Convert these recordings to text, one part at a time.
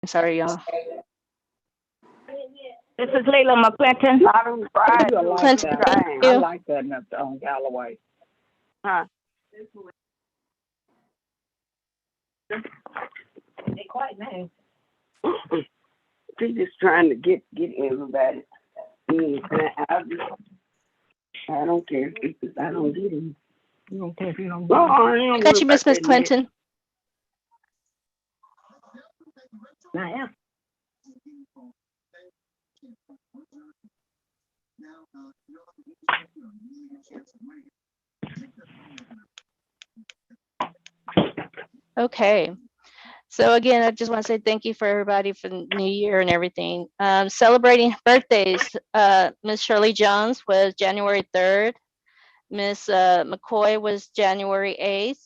Sorry, y'all. This is Leila McClinton. Clinton, thank I you. like that on Galloway. Huh. They quite nice. She's just trying to get everybody. I don't care if I don't get him. You don't care if you don't get him. Got you, Miss Clinton. I am. Okay. So again, I just want to say thank you for everybody for the new year and everything. Celebrating birthdays, Miss Shirley Jones was January 3rd. Miss McCoy was January 8th.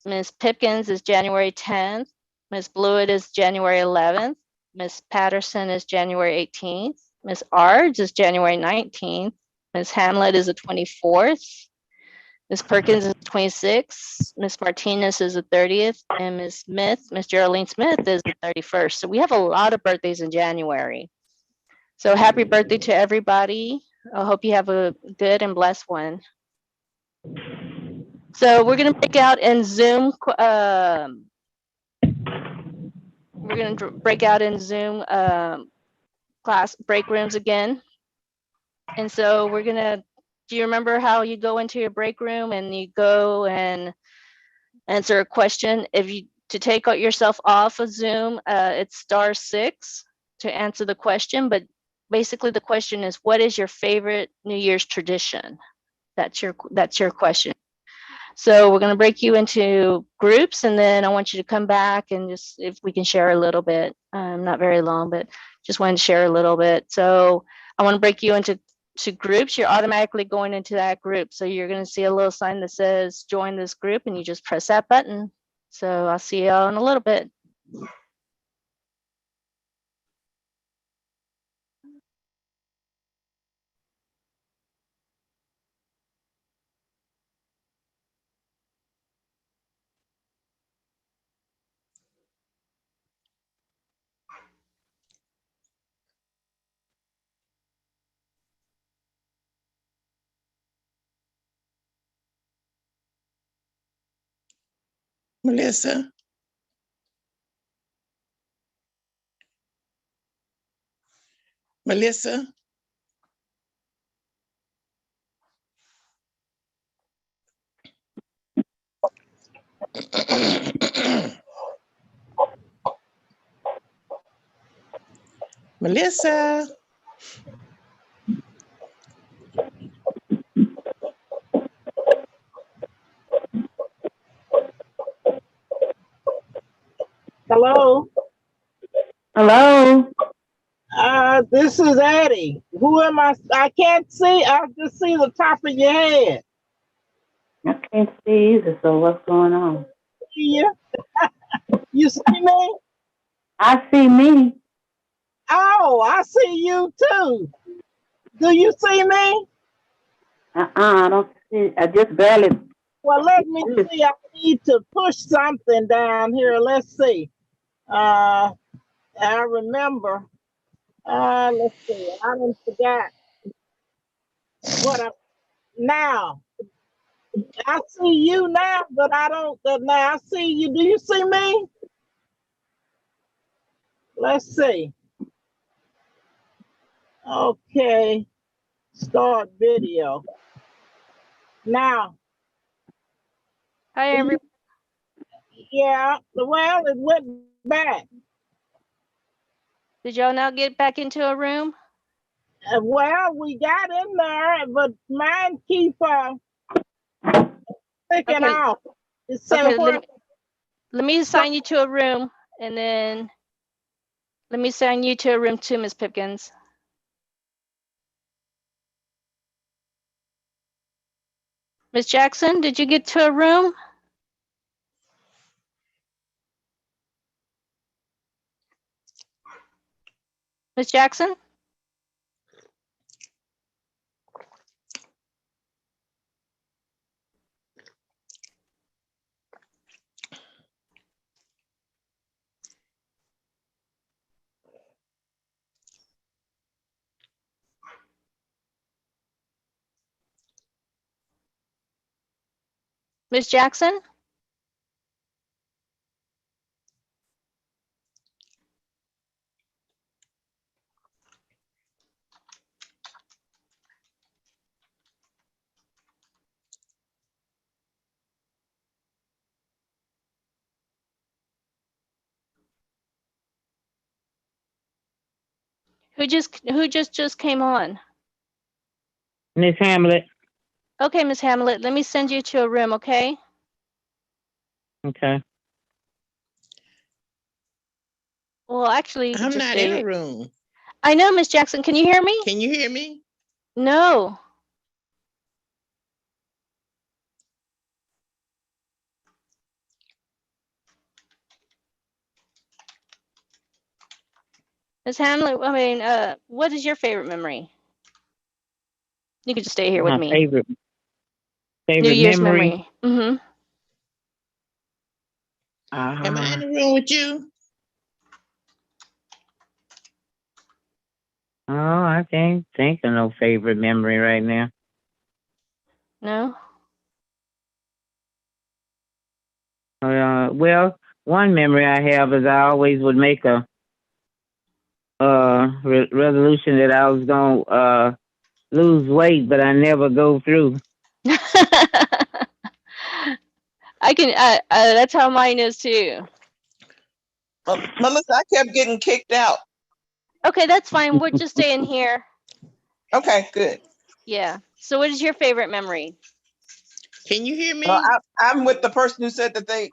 Miss Pipkins is January 10th. Miss Blewett is January 11th. Miss Patterson is January 18th. Miss Ards is January 19th. Miss Hamlet is the 24th. Miss Perkins is the 26th. Miss Martinez is the 30th. And Miss Smith, Miss Geraldine Smith is the 31st. So we have a lot of birthdays in January. So happy birthday to everybody. I hope you have a good and blessed one. So we're going to break out in Zoom. We're going to break out in Zoom class break rooms again. And so we're going to, do you remember how you go into your break room and you go and answer a question? If you, to take yourself off of Zoom, it's *6 to answer the question. But basically the question is, what is your favorite New Year's tradition? That's your question. So we're going to break you into groups, and then I want you to come back and just, if we can share a little bit, not very long, but just wanted to share a little bit. So I want to break you into groups. You're automatically going into that group. So you're going to see a little sign that says join this group, and you just press that button. So I'll see y'all in a little bit. Melissa. Melissa. Melissa. Hello. Hello. This is Addie. Who am I? I can't see. I just see the top of your head. I can't see either, so what's going on? See you? You see me? I see me. Oh, I see you too. Do you see me? I don't see. I just barely. Well, let me see. I need to push something down here. Let's see. I remember. Let's see. I done forgot what I now. I see you now, but I don't. Now I see you. Do you see me? Let's see. Okay. Start video. Now. Hi, everyone. Yeah. Well, it went back. Did y'all now get back into a room? Well, we got in there, but mine keep sticking Okay. out. It said, Okay, let me assign you to a room, and then let me assign you to a room too, Ms. Pipkins. Ms. Jackson, did you get to a room? Ms. Jackson? Miss Jackson? Who just came on? Miss Hamlet. Okay, Miss Hamlet, let me send you to a room, okay? Okay. Well, actually, you could I'm just not stay in a here. room. I know, Miss Jackson. Can you hear me? Can you hear me? No. Miss Hamlet, I mean, what is your favorite memory? You could just stay here with My me. favorite New Year's memory. memory. Am I in the room with you? Oh, I can't think of no favorite memory right now. No? Well, one memory I have is I always would make a resolution that I was gonna lose weight, but I never go through. That's how mine is too. Melissa, I kept getting kicked out. Okay, that's fine. We're just staying here. Okay, good. Yeah. So what is your favorite memory? Can you hear me? I'm with the person who said that they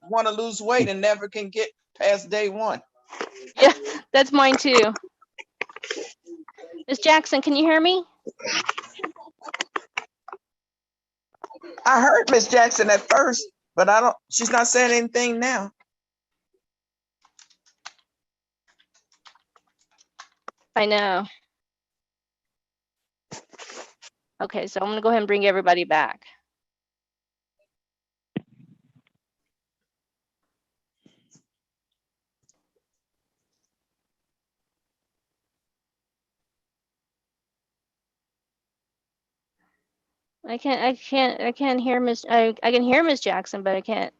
want to lose weight and never can get past day one. Yeah, that's mine too. Miss Jackson, can you hear me? I heard Miss Jackson at first, but she's not saying anything now. I know. Okay, so I'm gonna go ahead and bring everybody back. I can't hear Miss, I can hear Miss Jackson, but I can't.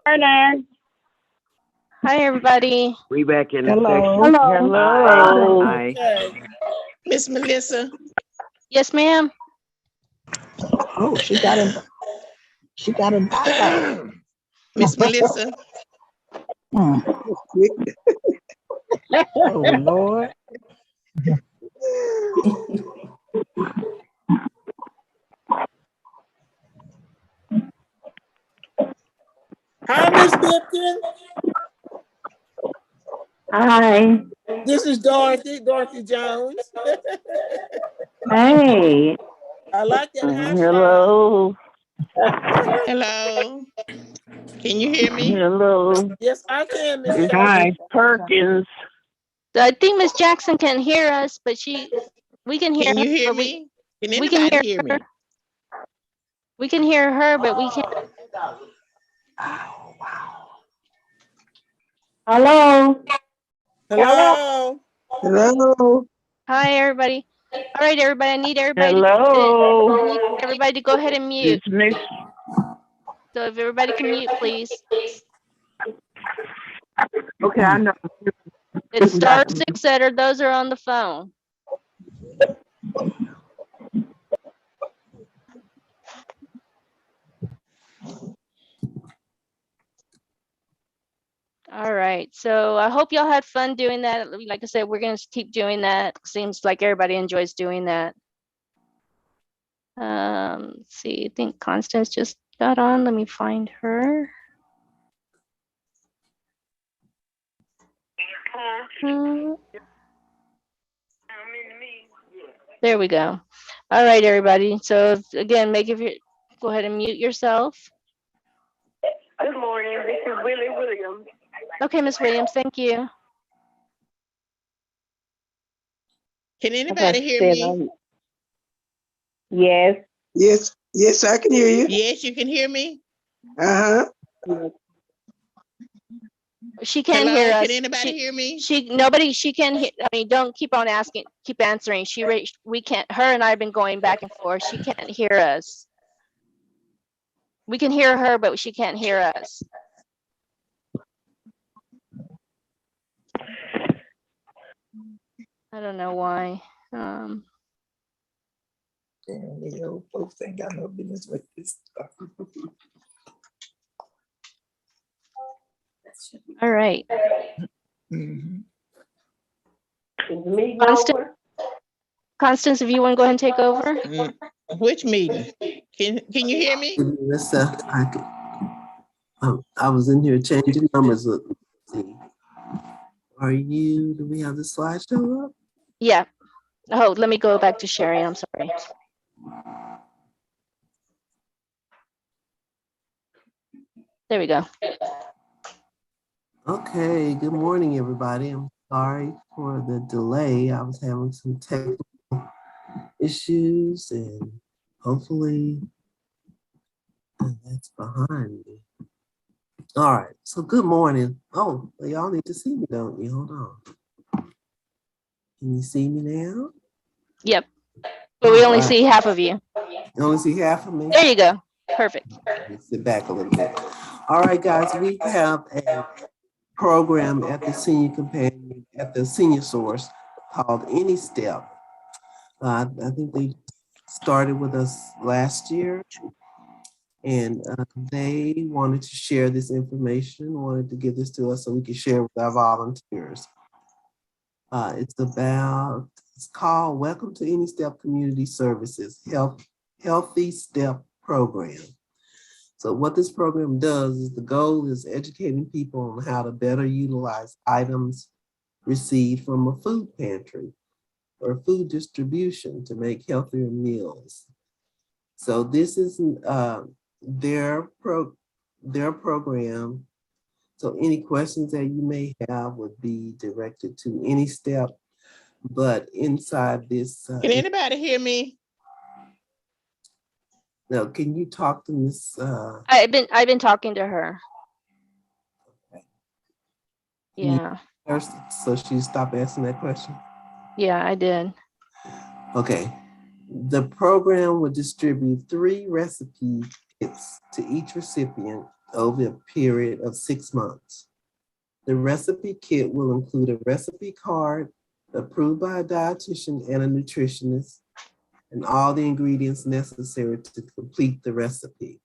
Hello. Hi, everybody. We back in the Hello. section. Hello. Hi. Okay. Miss Melissa. Yes, ma'am. Oh, she got him. She got him. Miss Melissa. Oh, Lord. Hi, Miss Dipton. Hi. This is Dorothy Jones. Hey. I like that hairstyle. Hello. Hello. Can you hear me? Hello. Yes, I can, Miss It's Jones. Miss Perkins. I think Miss Jackson can hear us, but we can hear Can you her, hear but me? Can we can anybody hear hear me? we can hear her, but we can't. Hello. Hello. Hello. Hi, everybody. All right, everybody. I need everybody Hello. to go ahead and mute. It's Miss. So if everybody can mute, please. Okay, I know. It's *6 that those are on the phone. All right. So I hope y'all had fun doing that. Like I said, we're going to keep doing that. Seems like everybody enjoys doing that. Let's see. I think Constance just got on. Let me find her. There we go. All right, everybody. So again, go ahead and mute yourself. Good morning. This is Willie Williams. Okay, Miss Williams, thank you. Can anybody hear me? Yes. Yes, I can hear you. Yes, you can hear me? Uh-huh. She can't Hello, hear can us. anybody hear me? She can't hear. I mean, don't keep on asking, keep answering. We can't, her and I have been going back and forth. She can't hear us. We can hear her, but she can't hear us. I don't know why. Damn, the old folks ain't got no business with this stuff. All right. Mhm. Is the meeting Constance, over? Constance, if you want to go ahead and take over. Which meeting? Can you hear me? Melissa, I was in here changing numbers. Let's see. Do we have the slideshow up? Yeah. Oh, let me go back to Sherry. I'm sorry. There we go. Okay, good morning, everybody. I'm sorry for the delay. I was having some technical issues and hopefully that's behind me. All right, so good morning. Oh, well, y'all need to see me, don't you? Hold on. Can you see me now? Yep. But we only All right. see half of you. You only see half of me? There you go. Perfect. Let me sit back a little bit. All right, guys, we have a program at the Senior Companion, at the Senior Source called Any Step. I think they started with us last year, and they wanted to share this information, wanted to give this to us so we could share with our volunteers. It's called Welcome to Any Step Community Services, Healthy Step Program. So what this program does is the goal is educating people on how to better utilize items received from a food pantry or food distribution to make healthier meals. So this is their program. So any questions that you may have would be directed to Any Step, but inside this. Can anybody hear me? Now, can you talk to Miss? I've been talking to her. Okay. Yeah. So she stopped asking that question? Yeah, I did. Okay. The program will distribute 3 recipe kits to each recipient over a period of 6 months. The recipe kit will include a recipe card approved by a dietitian and a nutritionist, and all the ingredients necessary to complete the recipe.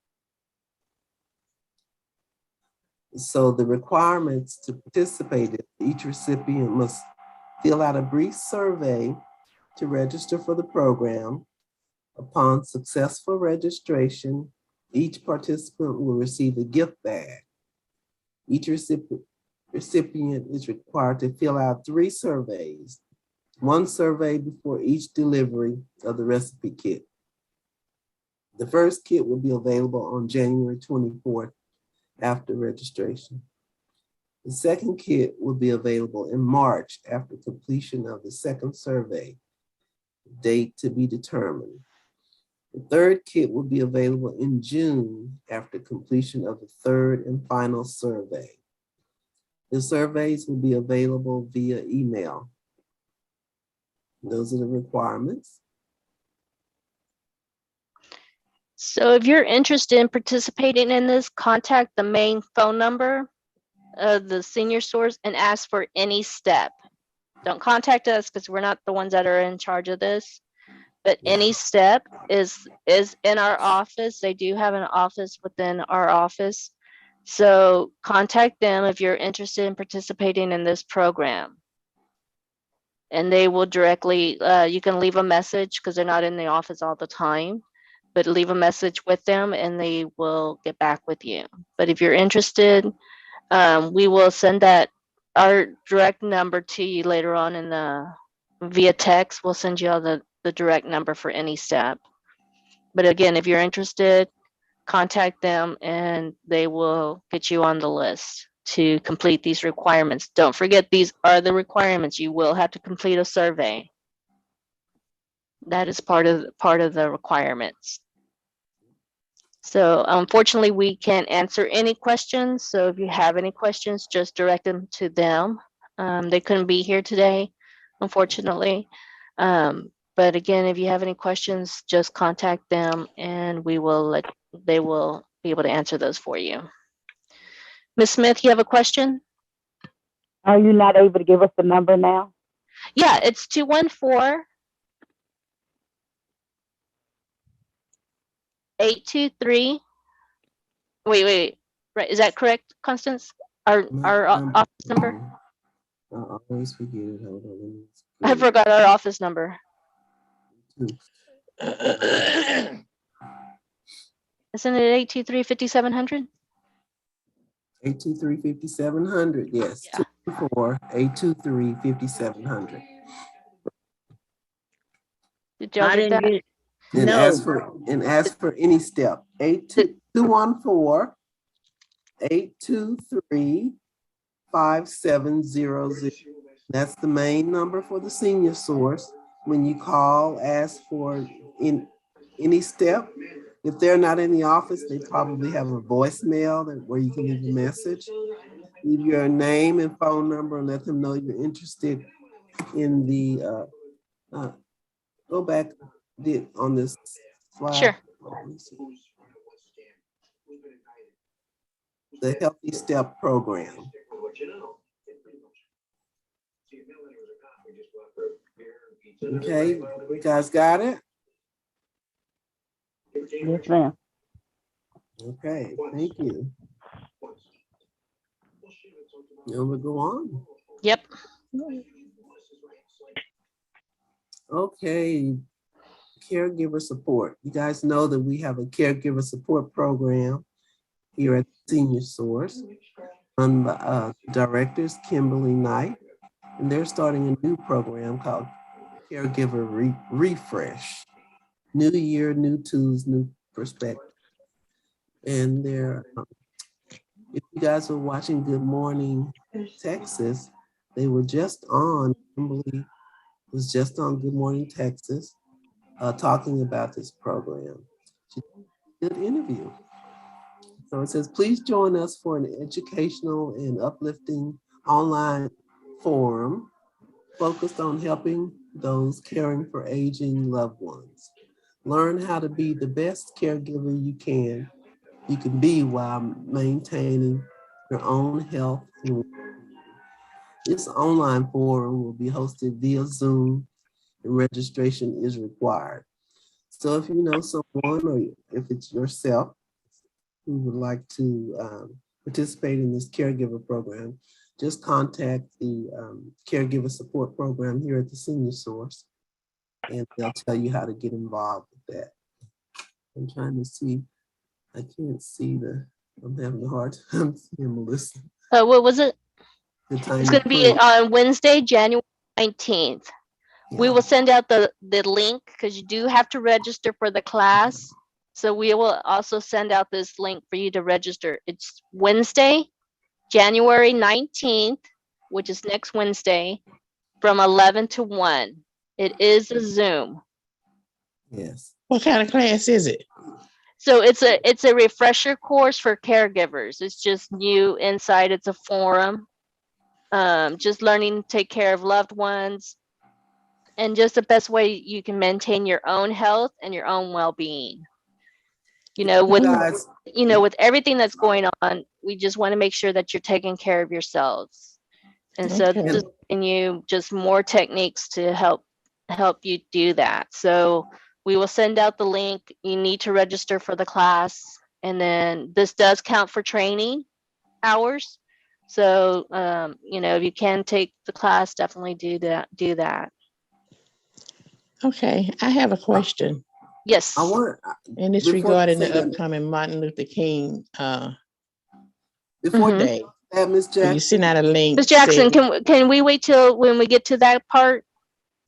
So the requirements to participate is each recipient must fill out a brief survey to register for the program. Upon successful registration, each participant will receive a gift bag. Each recipient is required to fill out 3 surveys, 1 survey before each delivery of the recipe kit. The first kit will be available on January 24th after registration. The second kit will be available in March after completion of the second survey, date to be determined. The third kit will be available in June after completion of the third and final survey. The surveys will be available via email. Those are the requirements. So if you're interested in participating in this, contact the main phone number of the Senior Source and ask for any step. Don't contact us because we're not the ones that are in charge of this. But Any Step is in our office. They do have an office within our office. So contact them if you're interested in participating in this program. And they will directly, you can leave a message because they're not in the office all the time, but leave a message with them and they will get back with you. But if you're interested, we will send our direct number to you later on in via text. We'll send you all the direct number for Any Step. But again, if you're interested, contact them and they will get you on the list to complete these requirements. Don't forget, these are the requirements. You will have to complete a survey. That is part of the requirements. So unfortunately, we can't answer any questions. So if you have any questions, just direct them to them. They couldn't be here today, unfortunately. But again, if you have any questions, just contact them and they will be able to answer those for you. Ms. Smith, you have a question? Are you not able to give us the number now? Yeah, it's 214 823. Wait. Right, is that correct, Constance? Our office number? I always forget it. Hold on. let me I forgot our office number. see. Isn't it 823-5700? 823-5700, yes. Yeah. 224-823-5700. Did y'all I get didn't that? get, And no. ask for any step. 214-823-5700. That's the main number for the senior source. When you call, ask for in any step. If they're not in the office, they probably have a voicemail where you can leave a message. Leave your name and phone number and let them know you're interested in the go back on this slide. Sure. The Healthy Step program. Okay, you guys got it? Yes, ma'am. Okay, thank you. Now we'll go on. Yep. Okay, caregiver support. You guys know that we have a caregiver support program here at Senior Source. Run by directors Kimberly Knight, and they're starting a new program called Caregiver Refresh. New year, new tools, new perspective. And they're, if you guys were watching Good Morning Texas, they were just on, Kimberly was just on Good Morning Texas, talking about this program. She did a good interview. So it says, please join us for an educational and uplifting online forum focused on helping those caring for aging loved ones. Learn how to be the best caregiver you can be while maintaining your own health. This online forum will be hosted via Zoom and registration is required. So if you know someone or if it's yourself who would like to participate in this caregiver program, just contact the caregiver support program here at the Senior Source and they'll tell you how to get involved with that. I'm trying to see, I can't see I'm having a hard time seeing Melissa. What was it? The tiny It's going to be print. on Wednesday, January 19th. We Yeah. will send out the link because you do have to register for the class. So we will also send out this link for you to register. It's Wednesday, January 19th, which is next Wednesday, from 11 to 1. It is a Zoom. Yes. What kind of class is it? So it's a refresher course for caregivers. It's just new inside. It's a forum. Just learning to take care of loved ones and just the best way you can maintain your own health and your own well-being. You know, with everything that's going on, we just want to make sure that you're taking care of yourselves. And so Okay. this is giving you just more techniques to help you do that. So we will send out the link. You need to register for the class. And then this does count for training hours. So, you know, if you can take the class, definitely do that. Okay, I have a question. Yes. I want And it's before regarding you say the that, upcoming Martin Luther King before Mhm. Day. Miss Will you Jackson. send out a link? Ms. Jackson, saying- can we wait till when we get to that part?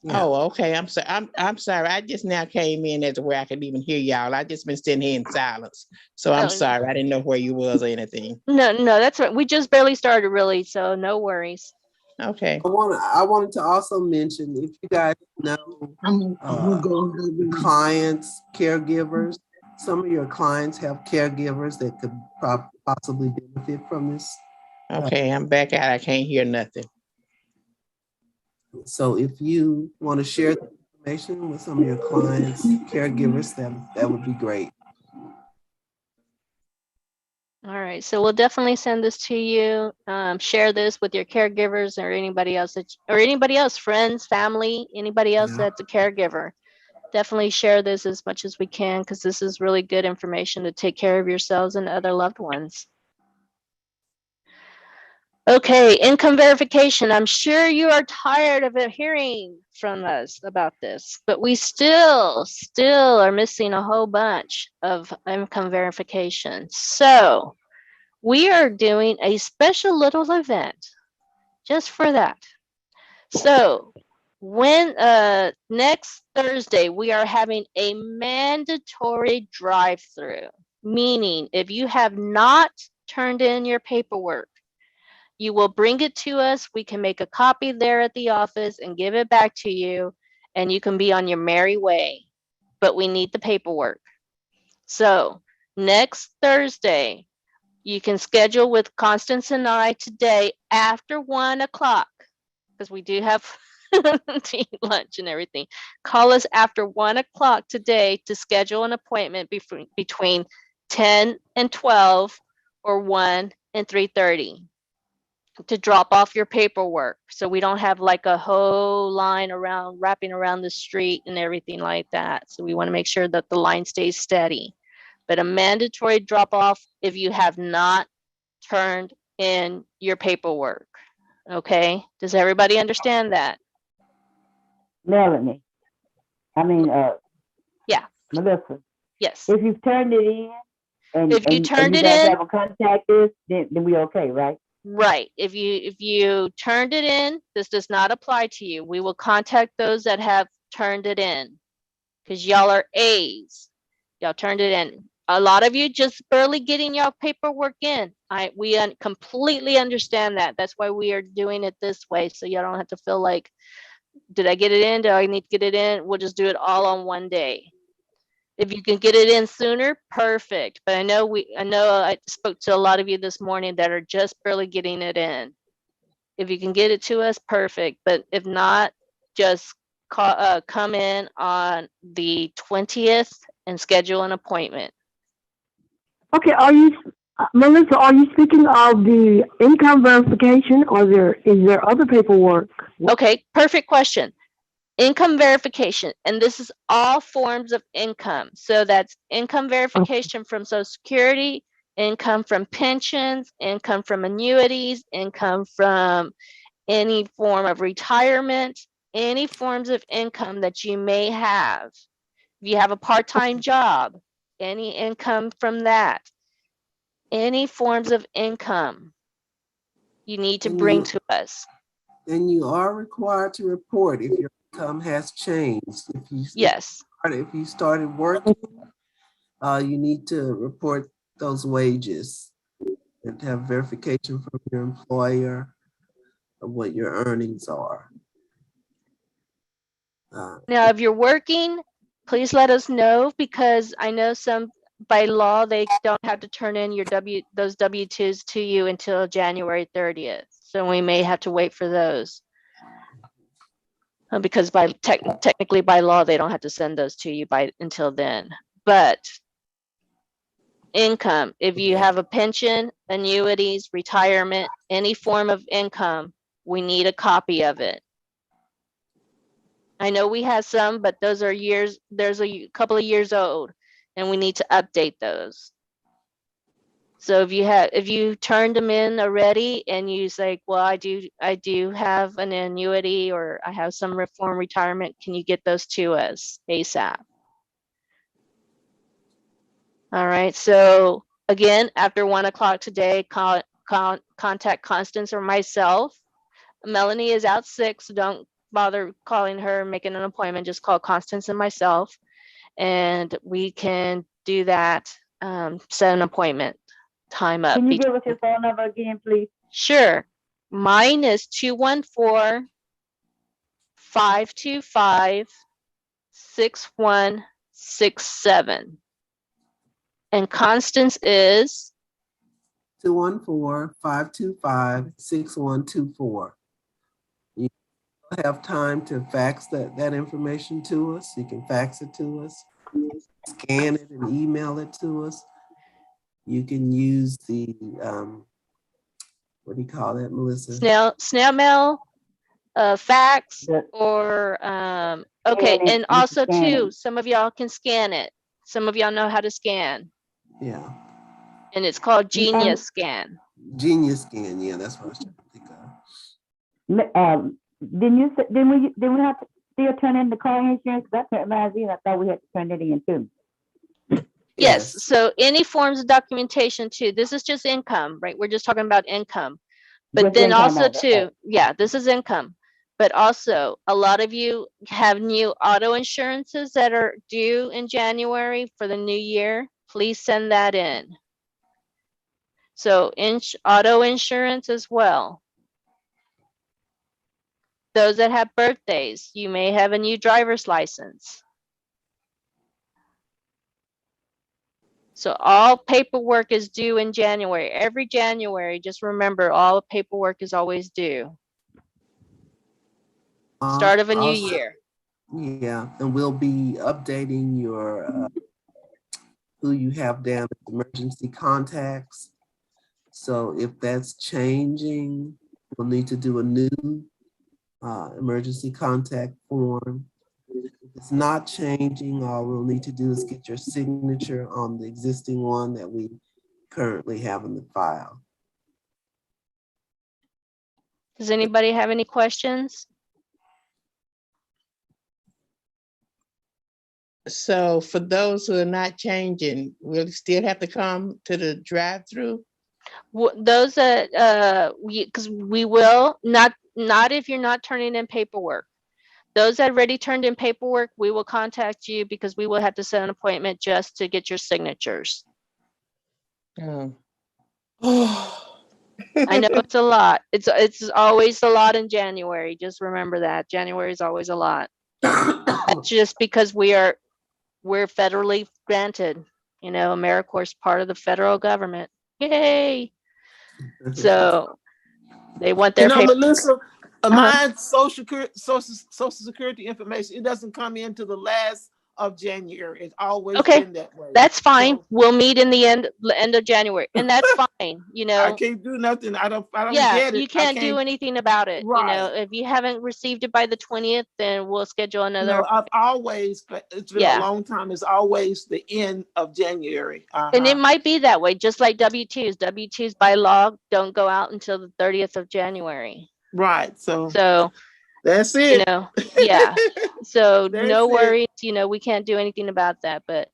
Yeah. Oh, okay. I'm sorry. I'm sorry. I just now came in as where I could even hear y'all. I just been sitting here in silence. So I'm Oh, sorry. I didn't know where you was or anything. No, that's right. We just barely started really, so no worries. Okay. I wanted to also mention, if you guys know I'm gonna go ahead and- clients, caregivers, some of your clients have caregivers that could possibly benefit from this. Okay, I'm back out. I can't hear nothing. So if you want to share the information with some of your clients, caregivers, that would be great. All right, so we'll definitely send this to you. Share this with your caregivers or anybody else friends, family, anybody else that's a caregiver. Definitely share this as much as we can because this is really good information to take care of yourselves and other loved ones. Okay, income verification. I'm sure you are tired of hearing from us about this, but we still are missing a whole bunch of income verification. So we are doing a special little event just for that. So when next Thursday, we are having a mandatory drive-through, meaning if you have not turned in your paperwork, you will bring it to us. We can make a copy there at the office and give it back to you, and you can be on your merry way. But we need the paperwork. So next Thursday, you can schedule with Constance and I today after 1 o'clock, because we do have to eat lunch and everything. Call us after 1 o'clock today to schedule an appointment between 10 and 12 or 1 and 3:30 to drop off your paperwork. So we don't have like a whole line wrapping around the street and everything like that. So we want to make sure that the line stays steady. But a mandatory drop off if you have not turned in your paperwork. Okay, does everybody understand that? Melanie. Yeah. Melissa. Yes. If you've turned it in and If you turned it guys in, haven't contacted us, then we okay, right? right. If you turned it in, this does not apply to you. We will contact those that have turned it in because y'all are A's. Y'all turned it in. A lot of you just barely getting y'all paperwork in. We completely understand that. That's why we are doing it this way, so y'all don't have to feel like, did I get it in? Do I need to get it in? We'll just do it all on one day. If you can get it in sooner, perfect. But I know I spoke to a lot of you this morning that are just barely getting it in. If you can get it to us, perfect. But if not, just come in on the 20th and schedule an appointment. Okay, Melissa, are you speaking of the income verification or is there other paperwork? Okay, perfect question. Income verification, and this is all forms of income. So that's income verification from Social Security, income from pensions, income from annuities, income from any form of retirement, any forms of income that you may have. If you have a part-time job, any income from that, any forms of income you need to bring to us. And you are required to report if your income has changed. Yes. If you started working, you need to report those wages and have verification from your employer of what your earnings are. Now, if you're working, please let us know, because I know some, by law, they don't have to turn in those W-2s to you until January 30th. So we may have to wait for those. Because technically by law, they don't have to send those to you until then. But income, if you have a pension, annuities, retirement, any form of income, we need a copy of it. I know we have some, but those are there's a couple of years old, and we need to update those. So if you turned them in already and you say, well, I do have an annuity, or I have some reform retirement, can you get those to us ASAP? All right, so again, after 1 o'clock today, contact Constance or myself. Melanie is out sick, so don't bother calling her, making an appointment. Just call Constance and myself, and we can do that. Set an appointment time up. Can you give us your phone number again, please? Sure. Mine is 214-525-6167. And Constance is 214-525-6124. You have time to fax that information to us. You can fax it to us, scan it and email it to us. You can use the, what do you call that, Melissa? snail mail, fax, The- or okay. Scan it, And you can also scan too, it. some of y'all can scan it. Some of y'all know how to scan, Yeah, and it's called And Genius Scan. Genius Scan. Yeah, that's what I was trying to think of. didn't we have to still turn in the car insurance? That's what last year. I thought we had to turn it in too. Yes. So any forms of documentation too. This is just income, right? We're just talking about income. But Just then income also only, okay. too, yeah, this is income. But also, a lot of you have new auto insurances that are due in January for the new year. Please send that in. So auto insurance as well. Those that have birthdays, you may have a new driver's license. So all paperwork is due in January. Every January, just remember, all paperwork is always due. Start of a new Also- year. Yeah, and we'll be updating your, who you have down as emergency contacts. So if that's changing, we'll need to do a new emergency contact form. If it's not changing, all we'll need to do is get your signature on the existing one that we currently have in the file. Does anybody have any questions? So for those who are not changing, we'll still have to come to the drive-through? Those that, because we will, not if you're not turning in paperwork. Those that already turned in paperwork, we will contact you because we will have to set an appointment just to get your signatures. Oh. I know it's a lot. It's always a lot in January. Just remember that. January is always a lot. That's just because we're federally granted. You know, AmeriCorps part of the federal government. Yay! So they want their paper. Melissa, Uh-huh. my social security information, it doesn't come into the last of January. It's always Okay, been that way. that's fine. So We'll meet in the end of January, and that's fine. You I know, can't do nothing. I don't yeah, get it. you can't do anything about it. You know, Right. if you haven't received it by the 20th, then we'll schedule another. No, I've always, it's been Yeah. a long time. It's always the end of January. And it might be that way, just like W-2s. W-2s by law don't go out until the 30th of January. Right. So So, that's you it. know, yeah. So That's no it. worries, you know, we can't do anything about that. But,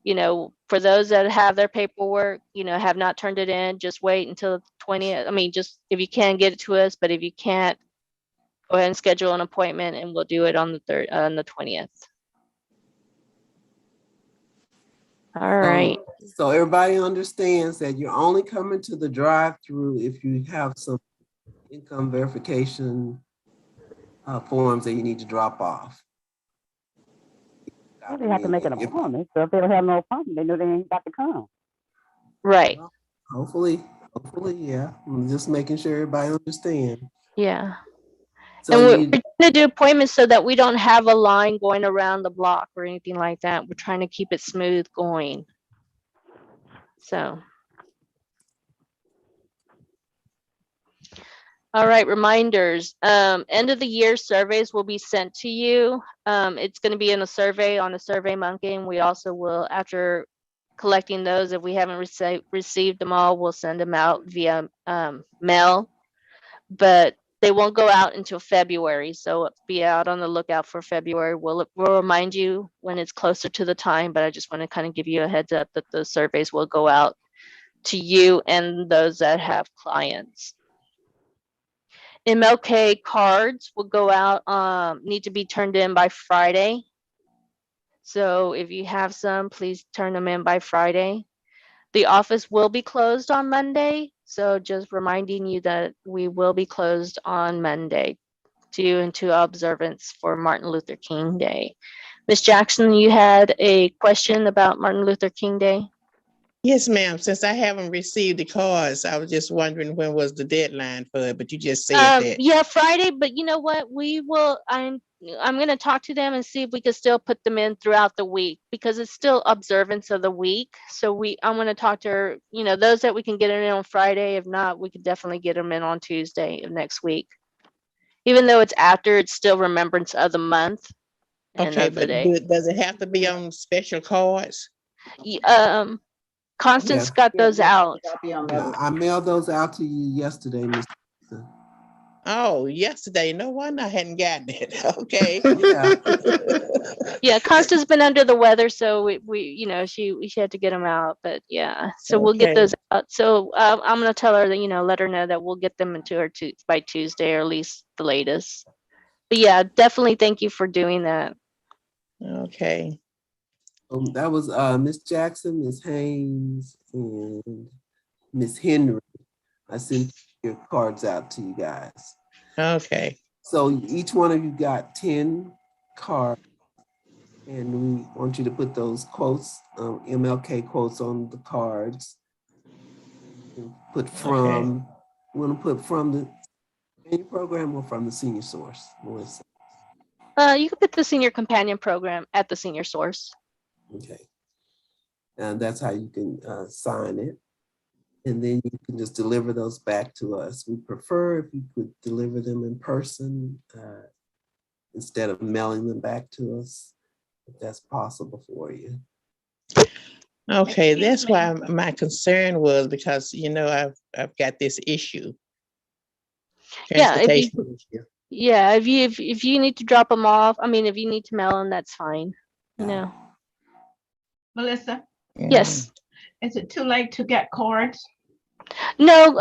you know, for those that have their paperwork, you know, have not turned it in, just wait until the 20th. I mean, just if you can get it to us, but if you can't, go ahead and schedule an appointment and we'll do it on the 20th. All right. So everybody understands that you're only coming to the drive-through if you have some income verification forms that you need to drop off. Well, they have to make an appointment, so if they don't have no appointment, they know they ain't got to come. Right. Well, hopefully, yeah. I'm just making sure everybody understands. Yeah. So And we're going to do appointments so that we don't have a line going around the block or anything like that. We're trying to keep it smooth going. So. All right, reminders. End of the year surveys will be sent to you. It's going to be in a survey on a SurveyMonkey, and we also will, after collecting those, if we haven't received them all, we'll send them out via mail. But they won't go out until February, so be out on the lookout for February. We'll remind you when it's closer to the time, but I just want to kind of give you a heads up that the surveys will go out to you and those that have clients. MLK cards will go out, need to be turned in by Friday. So if you have some, please turn them in by Friday. The office will be closed on Monday. So just reminding you that we will be closed on Monday due into observance for Martin Luther King Day. Ms. Jackson, you had a question about Martin Luther King Day? Yes, ma'am. Since I haven't received the cards, I was just wondering when was the deadline for it, but you just said that. Yeah, Friday, but you know what? I'm gonna talk to them and see if we can still put them in throughout the week because it's still observance of the week. So I'm gonna talk to her, those that we can get in on Friday. If not, we could definitely get them in on Tuesday of next week. Even though it's after, it's still remembrance of the month and Okay, of the but day. does it have to be on special cards? Constance Yes. got those out. Yeah, I mailed those out to you yesterday, Mr. Jackson. Oh, yesterday. No wonder I hadn't gotten it. Okay. Yeah. Yeah, Constance been under the weather, so she had to get them out. But yeah, so we'll get Okay. those out. So I'm gonna tell her that let her know that we'll get them into her by Tuesday or at least the latest. But yeah, definitely thank you for doing that. Okay. That was Miss Jackson, Miss Haynes, and Miss Henry. I sent your cards out to you guys. Okay. So each one of you got 10 cards, and we want you to put those quotes, MLK quotes on the cards. Put from, we want to put from the main program or from the senior source, Melissa? You can put the senior companion program at the senior source. Okay. And that's how you can sign it. And then you can just deliver those back to us. We prefer if you could deliver them in person instead of mailing them back to us, if that's possible for you. Okay, that's why my concern was because I've got this issue. Yeah, Transportation issue. yeah. If you need to drop them off, if you need to mail them, that's fine. Melissa, Yes. is it too late to get cards? No,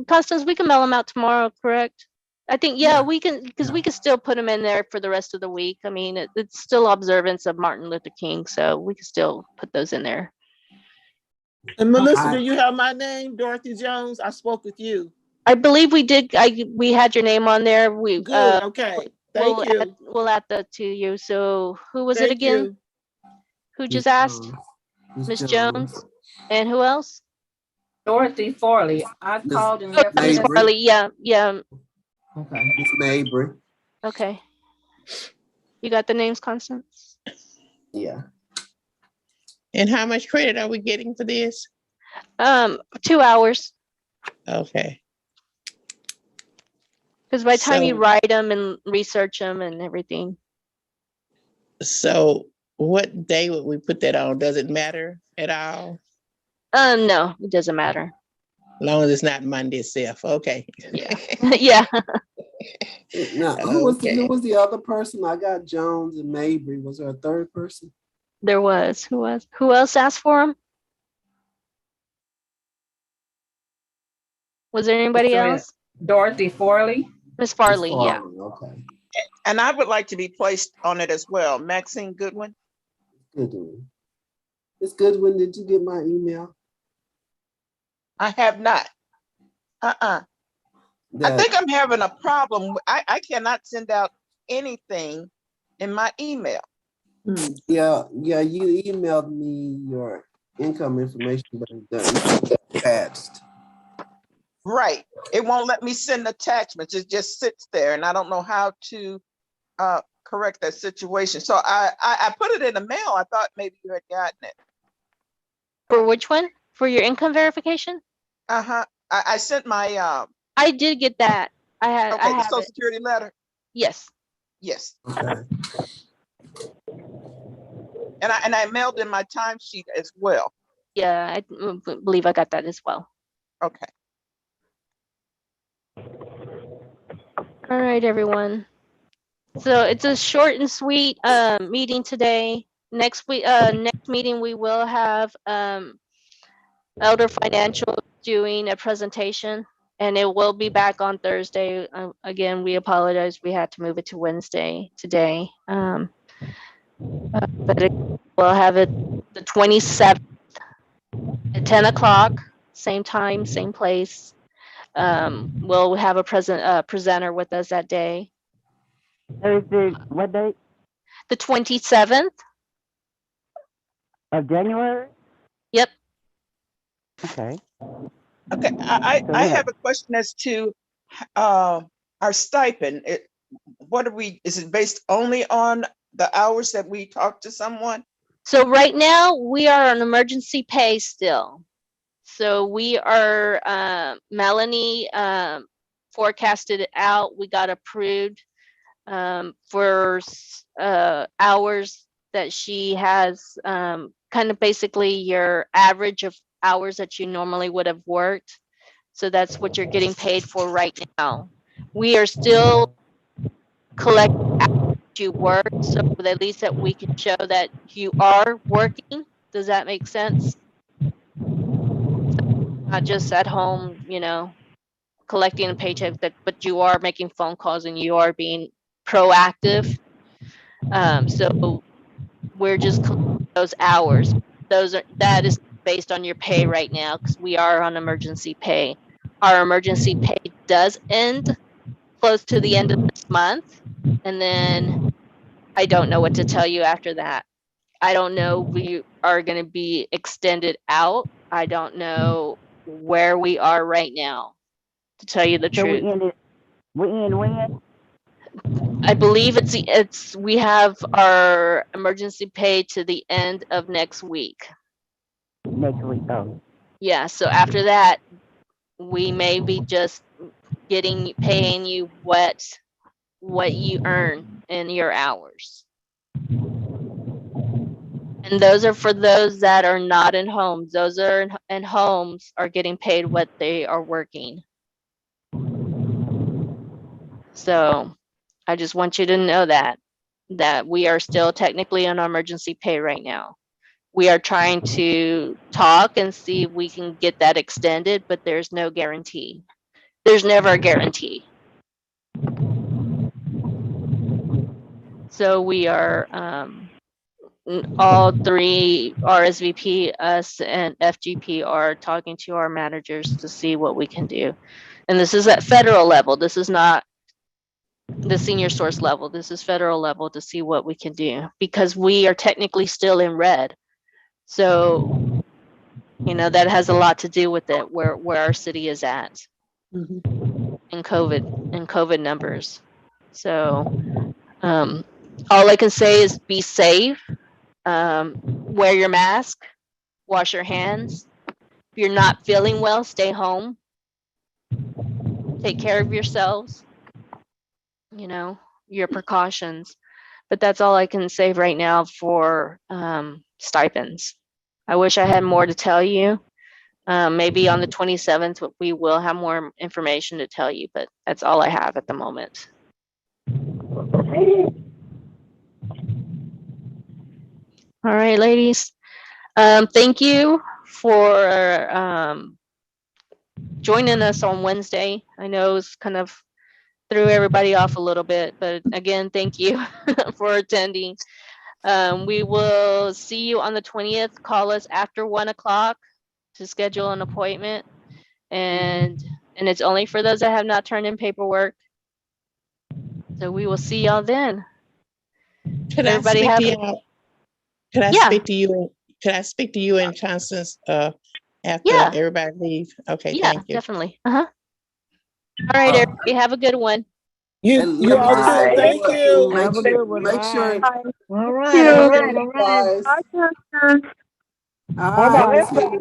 Constance, we can mail them out tomorrow, correct? I think, we can, because we can still put them in there for the rest of the week. It's still observance of Martin Luther King, so we can still put those in there. And Melissa, do you have my name, Dorothy Jones? I spoke with you. I believe we did. We had your name on there. Good. Okay. Thank you. We'll add that to you. So who was it Thank again? you. Who just asked? Miss Jones. And who else? Dorothy Farley. I called and left. Miss Farley. Yeah. Okay. Miss Mabry. Okay. You got the names, Constance? Yeah. And how much credit are we getting for this? 2 hours. Okay. Because by the time you write them and research them and everything. So what day would we put that on? Does it matter at all? No, it doesn't matter. As long as it's not Monday itself. Okay. Yeah. Yeah. Now, who was the other person? I got Jones and Mabry. Was there a third person? There was. Who else asked for them? Was there anybody else? Dorothy Farley. Miss Farley, yeah. Okay. And I would like to be placed on it as well. Maxine Goodwin. Goodwin. Miss Goodwin, did you get my email? I have not. I think I'm having a problem. I cannot send out anything in my email. Yeah, you emailed me your income information, but it's attached. Right. It won't let me send attachments. It just sits there and I don't know how to correct that situation. So I put it in the mail. I thought maybe you had gotten it. For which one? For your income verification? I sent my I did get that. I have the Social Security letter. Yes. Yes. Okay. And I mailed in my timesheet as well. Yeah, I believe I got that as well. Okay. All right, everyone. So it's a short and sweet meeting today. Next meeting we will have Elder Financial doing a presentation, and it will be back on Thursday. Again, we apologize. We had to move it to Wednesday today. But we'll have it the 27th at 10 o'clock, same time, same place. We'll have a presenter with us that day. Thursday, what date? The 27th. Of January? Yep. Okay. Okay, Go I ahead. have a question as to our stipend. What are we, is it based only on the hours that we talk to someone? So right now we are on emergency pay still. So we are, Melanie forecasted it out. We got approved for hours that she has, kind of basically your average of hours that you normally would have worked. So that's what you're getting paid for right now. We are still collecting you work, so at least that we can show that you are working. Does that make sense? Not just at home, collecting a paycheck, but you are making phone calls and you are being proactive. So we're just collecting those hours. That is based on your pay right now because we are on emergency pay. Our emergency pay does end close to the end of this month, and then I don't know what to tell you after that. I don't know if we are going to be extended out. I don't know where we are right now, to tell you the So truth. we end when? I believe we have our emergency pay to the end of next week. Next week. Oh. Yeah, so after that, we may be just paying you what you earn in your hours. And those are for those that are not in homes. Those are in homes are getting paid what they are working. So I just want you to know that we are still technically on emergency pay right now. We are trying to talk and see if we can get that extended, but there's no guarantee. There's never a guarantee. So we are all three, RSVP, us, and FGP are talking to our managers to see what we can do. And this is at federal level. This is not the senior source level. This is federal level to see what we can do because we are technically still in red. So, that has a lot to do with it, where our city is at in COVID numbers. So, all I can say is be safe, wear your mask, wash your hands. If you're not feeling well, stay home. Take care of yourselves, your precautions. But that's all I can say right now for stipends. I wish I had more to tell you. Maybe on the 27th, we will have more information to tell you, but that's all I have at the moment. All right, ladies. Thank you for joining us on Wednesday. I know it's kind of threw everybody off a little bit, but again, thank you for attending. We will see you on the 20th. Call us after 1 o'clock to schedule an appointment. And it's only for those that have not turned in paperwork. So we will see y'all then. Could I Everybody speak have to y'all? Could I Yeah. speak to you? Could I speak to you and Constance after Yeah. everybody leave? Okay, Yeah, thank you. definitely. All right, everybody, have a good one. You And you let me all just too. say Thank this, you. make Have a sure- good one. make sure- Bye. All Thank right. you. All right. All right. Guys. Bye, Constance. All Bye-bye. right, sweetie.